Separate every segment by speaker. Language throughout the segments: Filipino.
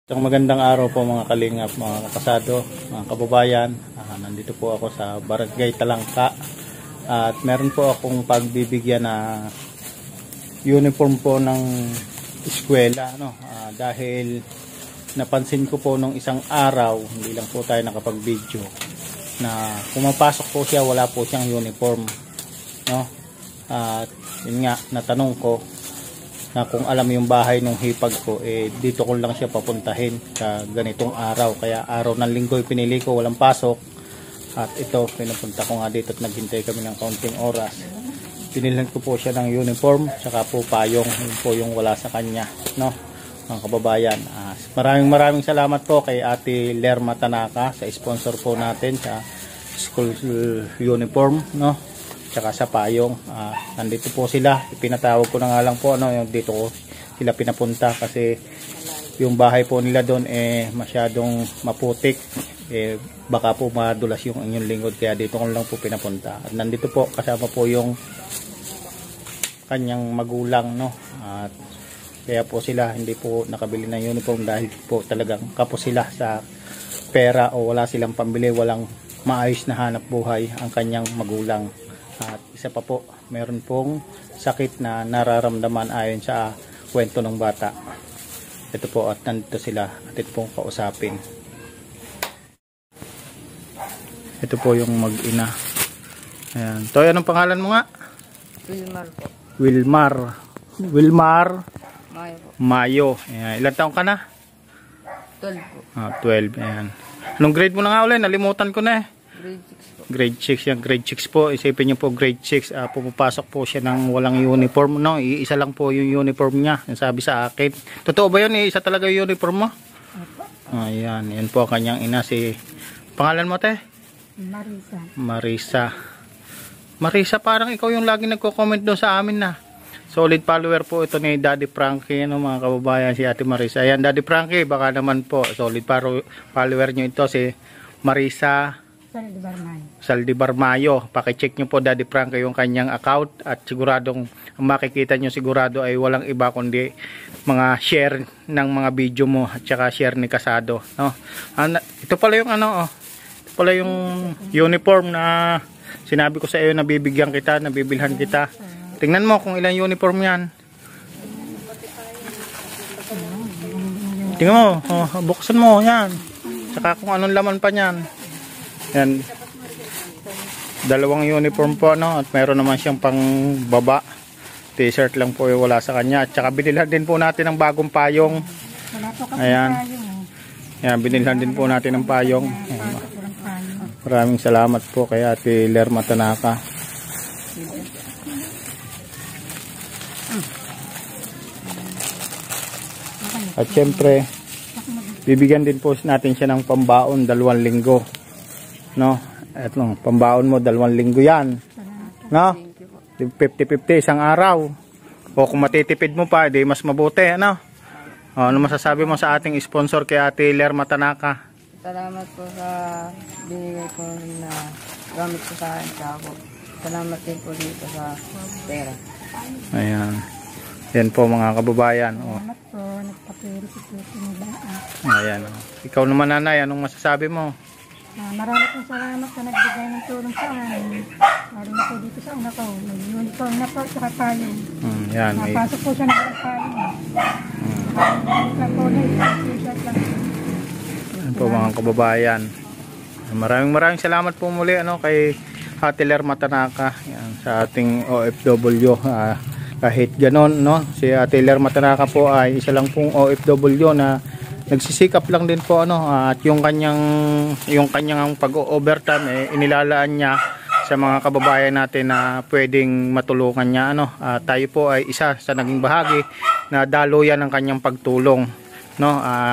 Speaker 1: Isang magandang araw po mga kalingap, mga kapasado, mga kababayan. Nandito po ako sa Barangay Talangka at meron po akong pagbibigyan na uniform po ng eskwela, dahil napansin ko po nung isang araw, hindi lang po tayo nakapag-video, na pumapasok po siya, wala po siyang uniform, at yun nga, natanong ko na kung alam yung bahay ng hipag ko, dito ko lang siya papuntahin sa ganitong araw. Kaya araw ng linggo pinili ko, walang pasok. At ito, pinupunta ko nga dito at naghintay kami ng kaunting oras. Pinilhan ko po siya ng uniform, tsaka po payong, yun po yung wala sa kanya, mga kababayan. Maraming salamat po kay Ate Lerma Tanaka sa sponsor po natin sa school uniform, tsaka sa payong. Nandito po sila, pinatawag ko na nga lang po yung dito ko sila pinapunta kasi yung bahay po nila doon masyadong maputik, baka po madulas yung inyong lingkod, kaya dito ko lang po pinapunta. At nandito po kasama po yung kanyang magulang, at kaya po sila hindi po nakabili ng uniform dahil po talagang kapos sila sa pera o wala silang pambili, walang maayos na hanap buhay ang kanyang magulang. At isa pa po, meron pong sakit na nararamdaman ayon sa kwento ng bata. Ito po, at nandito sila at ito pong kausapin. Ito po yung mag-ina. Ayan. Toy, anong pangalan mo nga?
Speaker 2: Wilmar po.
Speaker 1: Wilmar
Speaker 2: Mayo po.
Speaker 1: Mayo. Ayan. Ilan taong ka na?
Speaker 2: 12 po.
Speaker 1: 12. Ayan. Anong grade mo na nga ulit? Nalimutan ko na
Speaker 2: Grade 6 po.
Speaker 1: Grade 6 yan, grade 6 po. Isipin niyo po, grade 6, pumapasok po siya ng walang uniform, Iisa lang po yung uniform niya, yung sabi sa akin. Totoo ba yun? Iisa talaga yung uniform mo? Ayan, yan po ang kanyang ina, si pangalan mo, te? Marisa, parang ikaw yung lagi nagko-comment doon sa amin na. Solid follower po ito ni Daddy Frankie, mga kababayan, si Ate Marisa. Ayan, Daddy Frankie, baka naman po solid follower nyo ito, si Marisa Saldivar Mayo. Paki-check nyo po, Daddy Frankie, yung kanyang account, at siguradong makikita nyo sigurado ay walang iba kundi mga share ng mga video mo at saka share ni Kasado, ito pala yung ito pala yung uniform na sinabi ko sa iyo na bibigyan kita, na bibilhan kita. Tingnan mo kung ilang uniform yan. Tingnan mo, buksan mo yan, saka kung anong laman pa niyan. Yan, dalawang uniform po, at meron naman siyang pang baba, t-shirt lang po yung wala sa kanya. At saka binilhan din po natin ng bagong payong. Ayan, binilhan din po natin ng payong. Ayan. Maraming salamat po kay Ate Lerma Tanaka. At syempre bibigyan din po natin siya ng pambaon 2 linggo. Eto, pambaon mo 2 linggo yan. 50-50 isang araw. O kung matitipid mo pa, di mas mabuti, ano masasabi mo sa ating sponsor kay Ate Lerma Tanaka?
Speaker 2: Salamat po sa binigay ko na gamit ko sa akin. Salamat din po dito sa pera.
Speaker 1: Ayan. Yan po mga kababayan.
Speaker 3: Salamat po, nagpapiri si Tito Nibaan.
Speaker 1: Ayan. Ikaw naman, nanay, anong masasabi mo?
Speaker 3: Marami pong salamat sa nagbigay ng tulong sa amin. Lalo na po dito sa anak ko. May uniform na po, saka payong.
Speaker 1: Yan,
Speaker 3: napasok po siya ng payong. Po na t-shirt lang.
Speaker 1: Yan po mga kababayan. Maraming salamat po muli kay Ate Lerma Tanaka, yan, sa ating OFW. Kahit ganon, si Ate Lerma Tanaka po ay isa lang pong OFW na nagsisikap lang din po, at yung kanyang pag-overtime inilalaan niya sa mga kababayan natin na pwedeng matulungan niya, tayo po ay isa sa naging bahagi na daluyan ng kanyang pagtulong,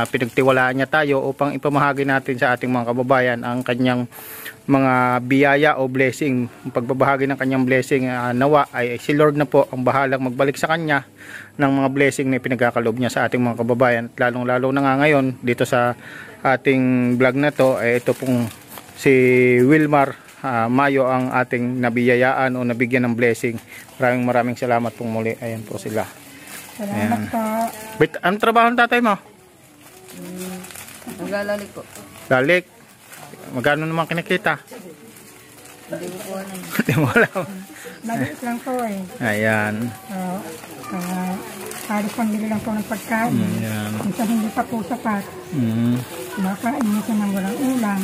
Speaker 1: pinagtiwalaan niya tayo upang ipamahagi natin sa ating mga kababayan ang kanyang mga biyaya o blessing, pagbabahagi ng kanyang blessing. Nawa ay si Lord na po ang bahalang magbalik sa kanya ng mga blessing na pinagkakalob niya sa ating mga kababayan. At lalong-lalo na nga ngayon dito sa ating vlog na to, ito pong si Wilmar Mayo ang ating nabiyayaan o nabigyan ng blessing. Maraming salamat pong muli. Ayan po sila.
Speaker 3: Salamat po.
Speaker 1: Anong trabaho ng tatay mo?
Speaker 2: Naglalalik po.
Speaker 1: Lalik. Magkano naman kinikita?
Speaker 2: Hindi ko po alam.
Speaker 1: Hindi mo alam.
Speaker 3: Maliit lang po eh.
Speaker 1: Ayan.
Speaker 3: Oo. Halos pambili lang po ng pagkain.
Speaker 1: Ayan.
Speaker 3: Minsan hindi pa po sapat. Kumakain minsan ng walang ulam.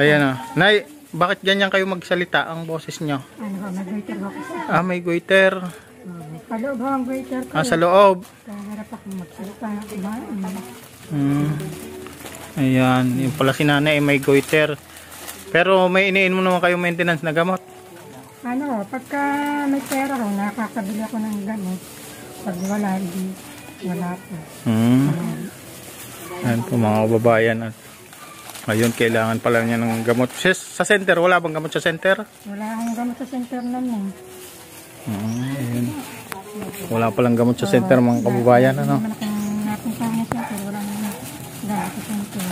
Speaker 1: Ayan o. Nay, bakit ganyan kayo magsalita ang boses nyo?
Speaker 3: Ano ba, may goiter ako sa
Speaker 1: May goiter.
Speaker 3: paloob ho ang goiter ko.
Speaker 1: Sa loob.
Speaker 3: Kaya harap akong magsalita.
Speaker 1: Ayan. Yung pala si nanay may goiter. Pero may iniin mo naman kayo maintenance na gamot.
Speaker 3: Ano, pagka may pera ho, nakakabili ako ng gamot. Pag wala, hindi wala po.
Speaker 1: Ayan po mga kababayan. At ayun, kailangan pala niya ng gamot. Sa center, wala bang gamot sa center?
Speaker 3: Wala akong gamot sa center namin.
Speaker 1: Ayun. Wala palang gamot sa center mga kababayan. Ano?
Speaker 3: Wala akong napuntahan sa center. Wala naman gamot sa center.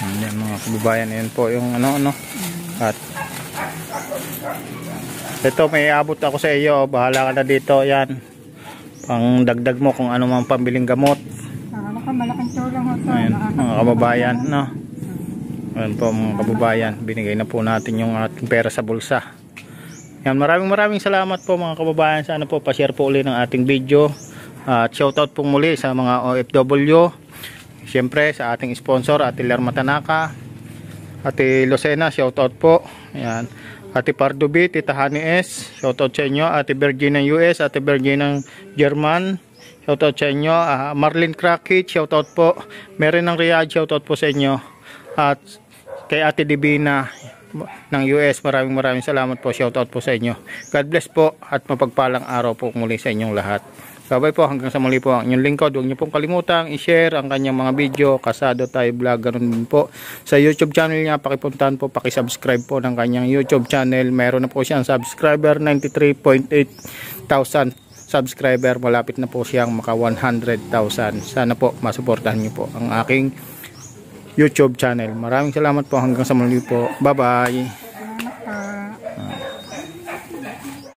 Speaker 1: Ayan mga kababayan. Ayan po yung ano. At ito, may abot ako sa iyo. Bahala ka na dito. Ayan. Pang dagdag mo kung ano mang pambiling gamot.
Speaker 3: Malaking tulong ho ito.
Speaker 1: Ayan mga kababayan. No? Ayan po mga kababayan. Binigay na po natin yung ating pera sa bulsa. Yan, maraming salamat po mga kababayan. Sana po pa-share po ulit ng ating video. At shoutout po muli sa mga OFW. Siyempre sa ating sponsor, Ate Lerma Tanaka, Ate Lucena, shoutout po. Yan. Ate Pardubi, Tita Honey S, shoutout sa inyo. Ate Virginia US, Ate Virginia German, shoutout sa inyo. Marlene Crackit, shoutout po. Meron ng Riyadh, shoutout po sa inyo. At kay Ate Divina ng US, maraming salamat po, shoutout po sa inyo. God bless po at mapagpalang araw po muli sa inyong lahat. Bye po, hanggang sa muli po ang inyong lingkod. Huwag niyo pong kalimutang i-share ang kanyang mga video, Kasado Tayo Vlog, ganun din po sa YouTube channel niya. Pakipuntahan po, pakisubscribe po ng kanyang YouTube channel. Meron na po siyang subscriber, 93.8 thousand subscriber. Malapit na po siyang maka 100,000. Sana po masuportahan niyo po ang aking YouTube channel. Maraming salamat po, hanggang sa muli po. Bye bye.